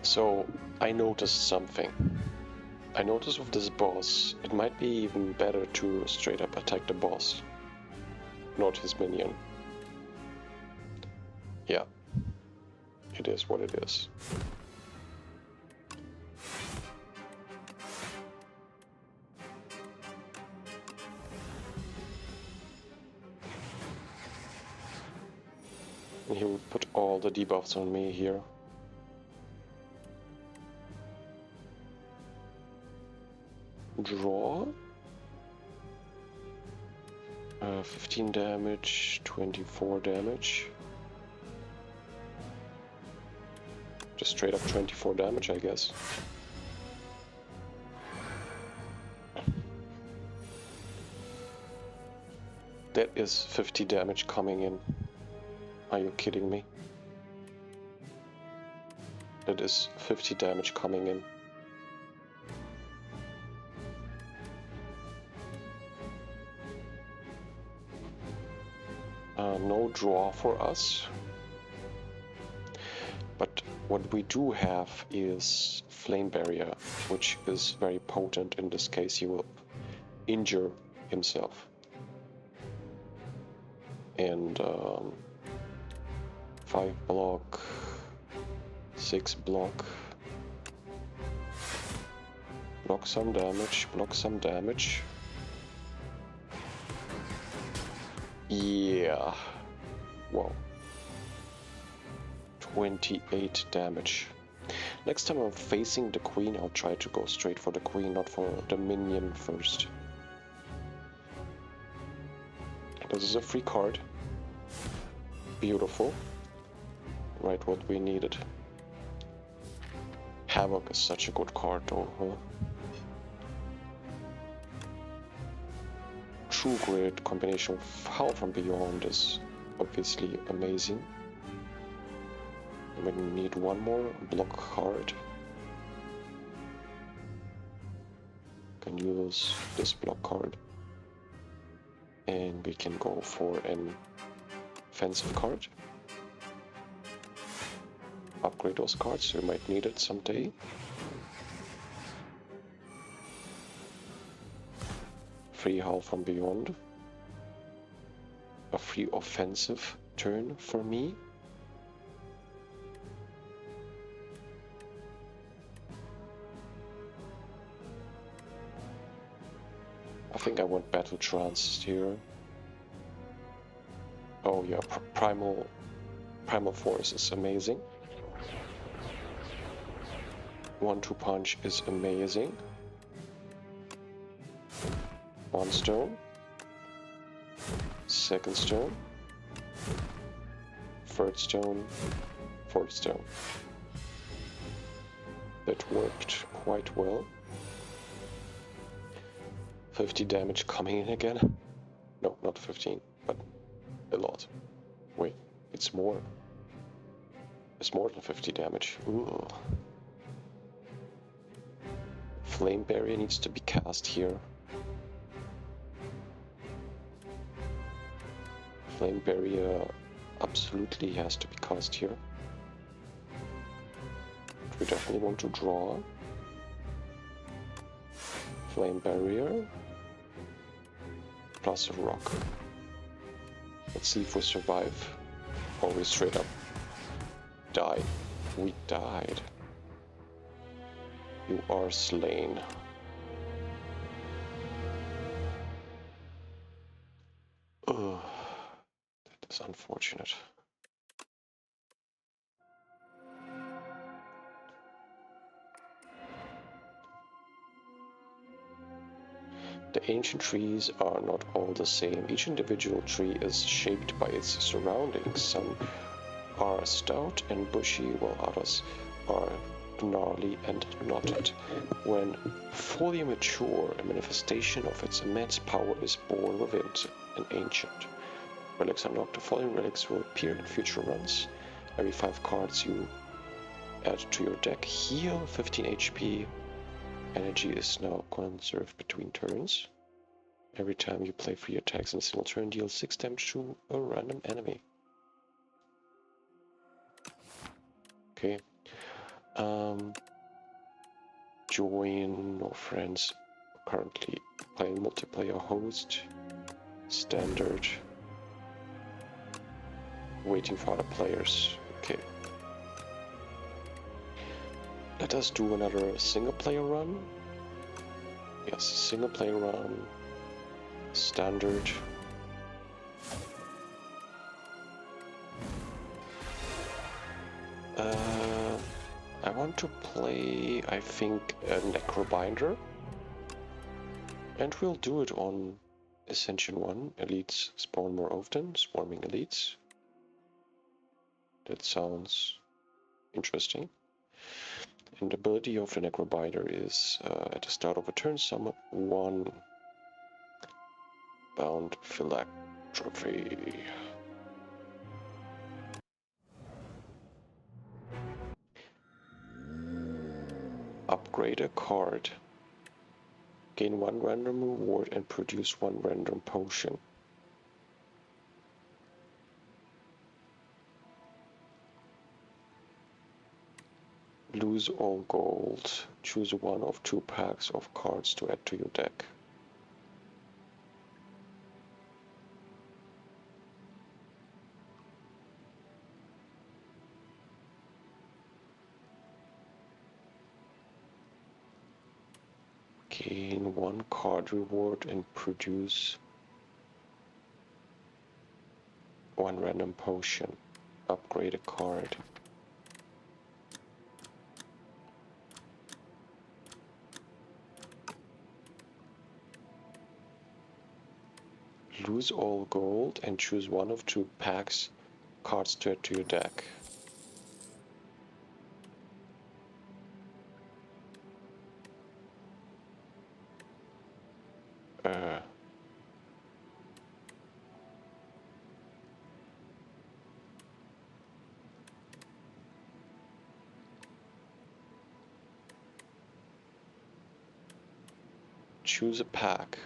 So I noticed something. I noticed with this boss, it might be even better to straight up attack the boss, not his minion. Yeah, it is what it is. And he will put all the debuffs on me here. Draw. 15 damage, 24 damage. Just straight up 24 damage, I guess. That is 50 damage coming in. Are you kidding me? That is 50 damage coming in. No draw for us. But what we do have is Flame Barrier, which is very potent. In this case, he will injure himself. And 5 block, 6 block. Block some damage, block some damage. Yeah. Wow. 28 damage. Next time I'm facing the queen, I'll try to go straight for the queen, not for the minion first. This is a free card. Beautiful. Right, what we needed. Havoc is such a good card though, huh? True Grid combination of Howl from Beyond is obviously amazing. We need one more block card. Can use this block card. And we can go for an offensive card. Upgrade those cards, we might need it someday. Free Howl from Beyond. A free offensive turn for me. I think I want Battle Trance here. Oh yeah, Primal Force is amazing. 1-2 punch is amazing. 1 stone. 2nd stone. 3rd stone. 4th stone. That worked quite well. 50 damage coming in again. No, not 15, but a lot. Wait, it's more. It's more than 50 damage. Ooh. Flame Barrier needs to be cast here. Flame Barrier absolutely has to be cast here. We definitely want to draw. Flame Barrier. Plus a rock. Let's see if we survive. Or we straight up die. We died. You are slain. Ugh. That is unfortunate. The ancient trees are not all the same. Each individual tree is shaped by its surroundings. Some are stout and bushy, while others are gnarly and knotted. When fully mature, a manifestation of its immense power is born within an ancient. Relics unlocked. The following relics will appear in future runs. Every 5 cards you add to your deck heal 15 HP. Energy is now conserved between turns. Every time you play 3 attacks in a single turn, deal 6 damage to a random enemy. Okay. Join, no friends, currently playing multiplayer host, standard, waiting for other players. Okay. Let us do another single player run. Yes, single player run, standard. I want to play, I think, a Necrobinder. And we'll do it on Ascension 1. Elites spawn more often, swarming elites. That sounds interesting. And the ability of the Necrobinder is at the start of a turn, summon one bound philanthropy. Upgrade a card. Gain one random reward and produce one random potion. Lose all gold. Choose one of 2 packs of cards to add to your deck. Gain 1 card reward and produce 1 random potion. Upgrade a card. Lose all gold and choose one of 2 packs cards to add to your deck. Choose a pack.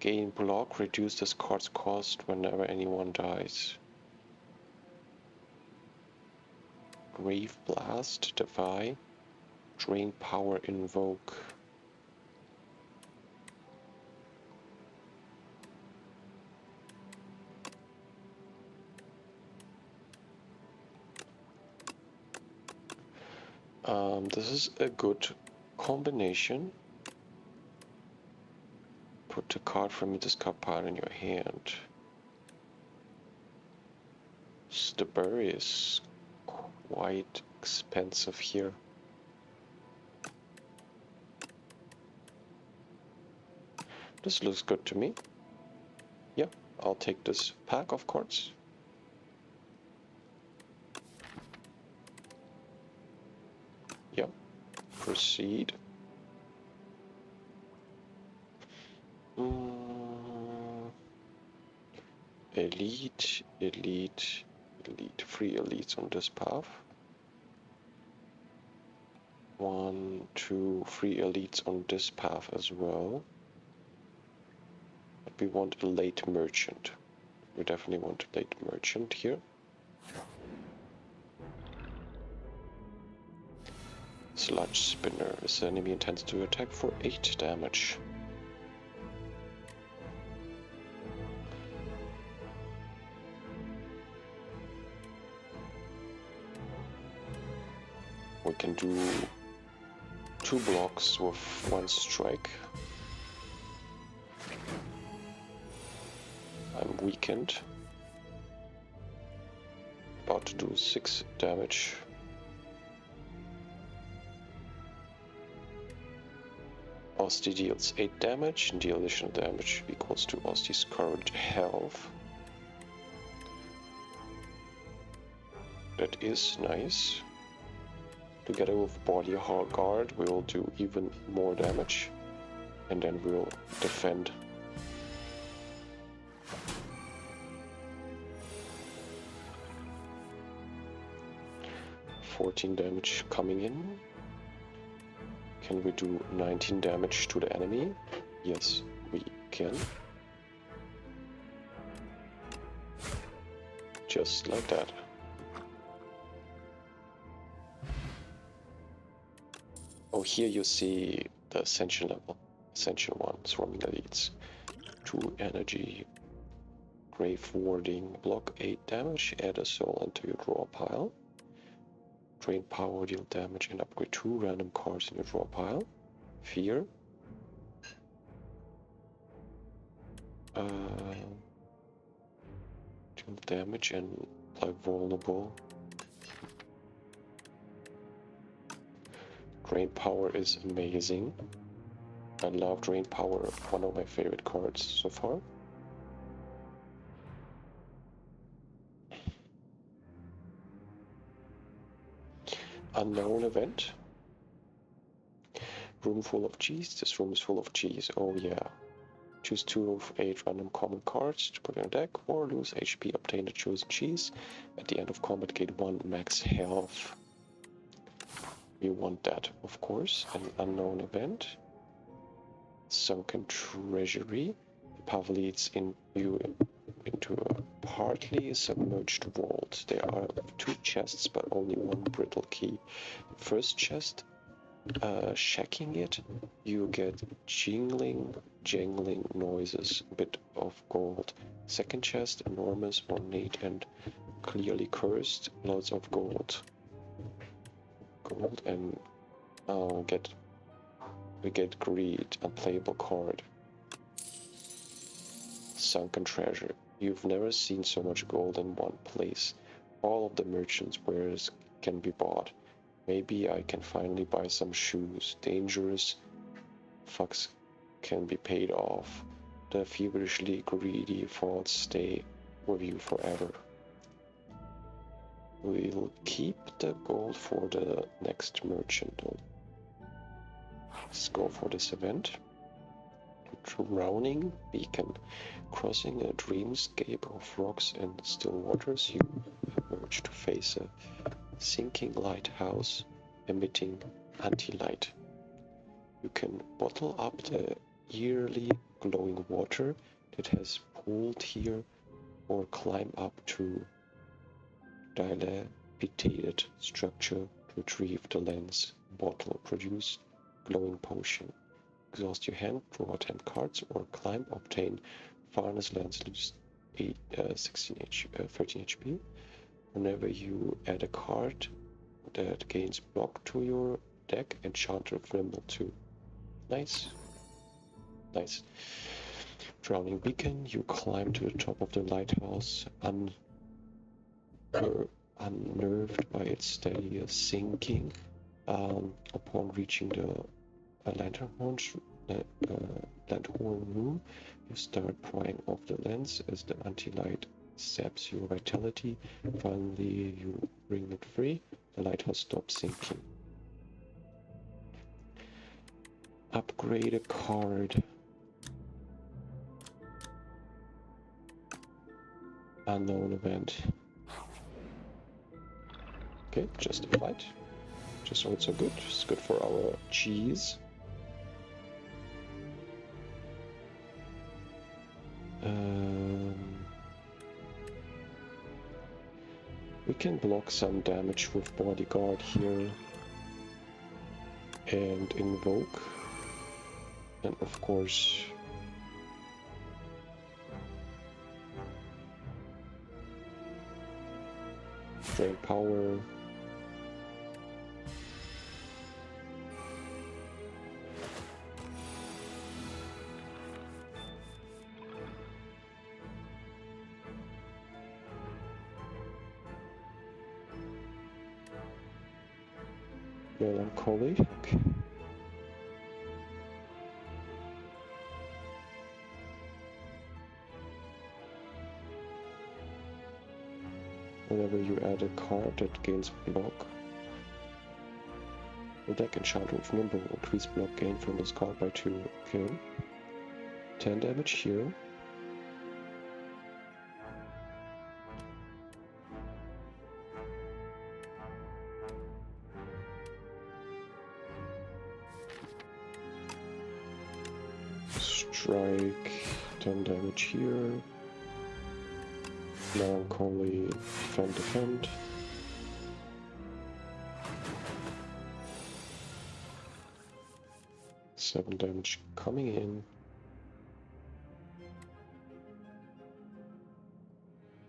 Gain block, reduce this card's cost whenever anyone dies. Grave Blast, Defy. Drain Power, Invoke. This is a good combination. Put a card from your discard pile in your hand. Spire is quite expensive here. This looks good to me. Yeah, I'll take this pack of cards. Yep, proceed. Elite, elite, elite. 3 elites on this path. 1, 2, 3 elites on this path as well. But we want a late merchant. We definitely want a late merchant here. Sludge Spinner. This enemy intends to attack for 8 damage. We can do 2 blocks with 1 strike. I'm weakened. About to do 6 damage. Osti deals 8 damage, and deal additional damage equals to Osti's current health. That is nice. Together with Body Guard, we will do even more damage, and then we'll defend. $14 damage coming in. Can we do 19 damage to the enemy? Yes, we can. Just like that. Oh, here you see the Ascension level. Ascension 1, Swarming Elites. 2 energy. Grave Warding. Block 8 damage. Add a soul into your draw pile. Drain power, deal damage, and upgrade 2 random cards in your draw pile. Fear. Deal damage and apply vulnerable. Drain power is amazing. I love Drain power, one of my favorite cards so far. Unknown event. Room full of cheese. This room is full of cheese. Oh yeah. Choose 2 of 8 random common cards to put in your deck, or lose HP, obtain the chosen cheese. At the end of combat, gain 1 max health. We want that, of course. An unknown event. Sunken treasury. The path leads you into a partly submerged vault. There are 2 chests, but only 1 brittle key. First chest, checking it, you get jangling noises, a bit of gold. Second chest, enormous, ornate, and clearly cursed, lots of gold. And we get greed, unplayable card. Sunken treasure. You've never seen so much gold in one place. All of the merchants' wares can be bought. Maybe I can finally buy some shoes. Dangerous fucks can be paid off. The feverishly greedy thoughts stay with you forever. We'll keep the gold for the next merchant. Let's go for this event. Drowning beacon. Crossing a dreamscape of rocks and still waters, you emerge to face a sinking lighthouse emitting anti-light. You can bottle up the eerily glowing water that has pooled here, or climb up to dilapidated structure to retrieve the lens bottle, produce glowing potion. Exhaust your hand, draw 10 cards, or climb, obtain Farness lens, lose 13 HP. Whenever you add a card that gains block to your deck, Enchanter Thimble 2. Nice. Nice. Drowning beacon, you climb to the top of the lighthouse, unnerved by its steady sinking. Upon reaching the Lanthorn room, you start prying off the lens as the anti-light saps your vitality. Finally, you bring it free. The lighthouse stops sinking. Upgrade a card. Unknown event. Okay, just a fight. Just also good. It's good for our cheese. We can block some damage with Bodyguard here and Invoke, and of course Drain Power. Melancholy, okay. Whenever you add a card that gains block, the deck Enchanter with Nimble will increase block gain from this card by 2. Okay. 10 damage here. Strike, 10 damage here. Melancholy, defend. 7 damage coming in.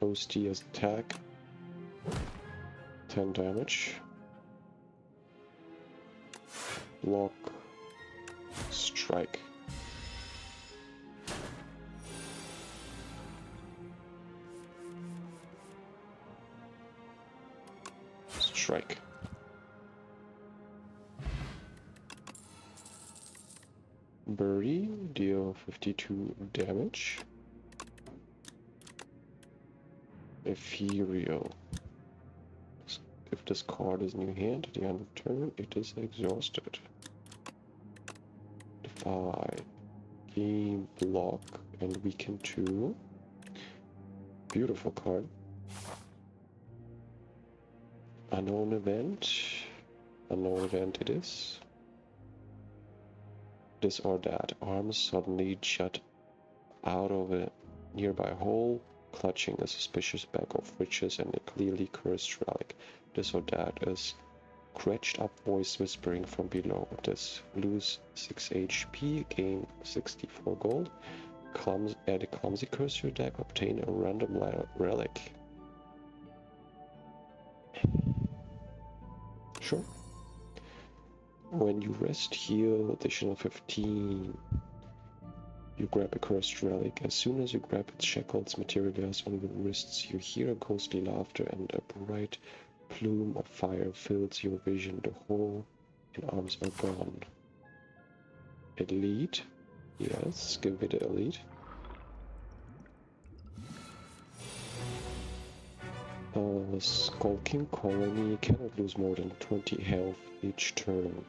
OST's attack. 10 damage. Block. Strike. Strike. Bury, deal 52 damage. Ethereal. If this card is in your hand at the end of turn, it is exhausted. Defy. Game, block, and weaken 2. Beautiful card. Unknown event. Unknown event it is. This or that. Arms suddenly jut out of a nearby hole, clutching a suspicious bag of riches and a clearly cursed relic. This or that is scratched up voice whispering from below. This lose 6 HP, gain 64 gold. Add a clumsy curse to your deck, obtain a random relic. Sure. When you rest, heal additional 15. You grab a cursed relic. As soon as you grab its shackles materialize on your wrists, you hear a ghostly laughter and a bright plume of fire fills your vision. The hole and arms are gone. Elite. Yes, give me the elite. Skulking colony cannot lose more than 20 health each turn.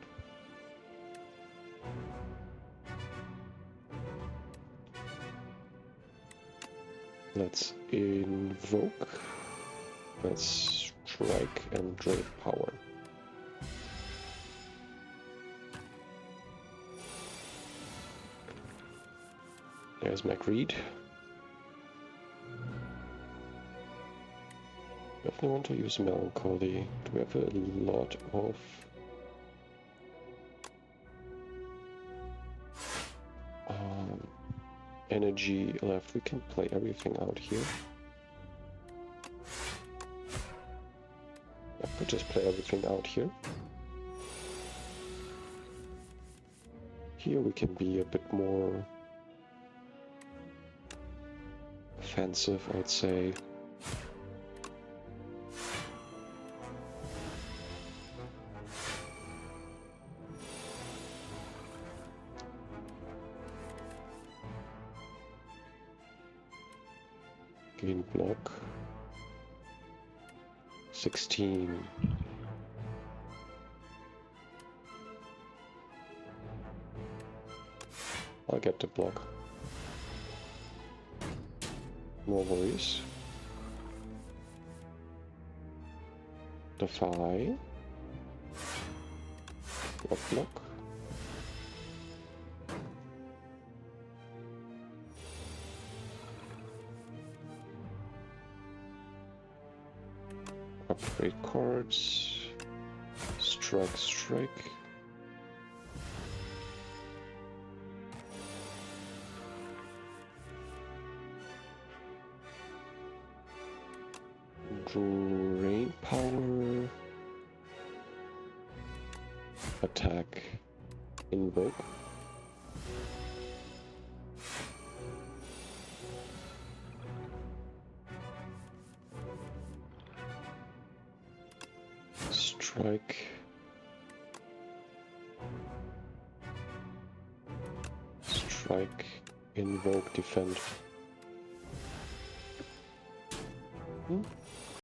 Let's invoke. Let's strike and drain power. There's McReed. Definitely want to use Melancholy. Do we have a lot of energy left? We can play everything out here. Yeah, we'll just play everything out here. Here we can be a bit more offensive, I'd say. Gain block 16. I'll get the block. No worries. Defy. Block. Upgrade cards. Strike. Drain power. Attack. Invoke. Strike. Strike. Invoke. Defend.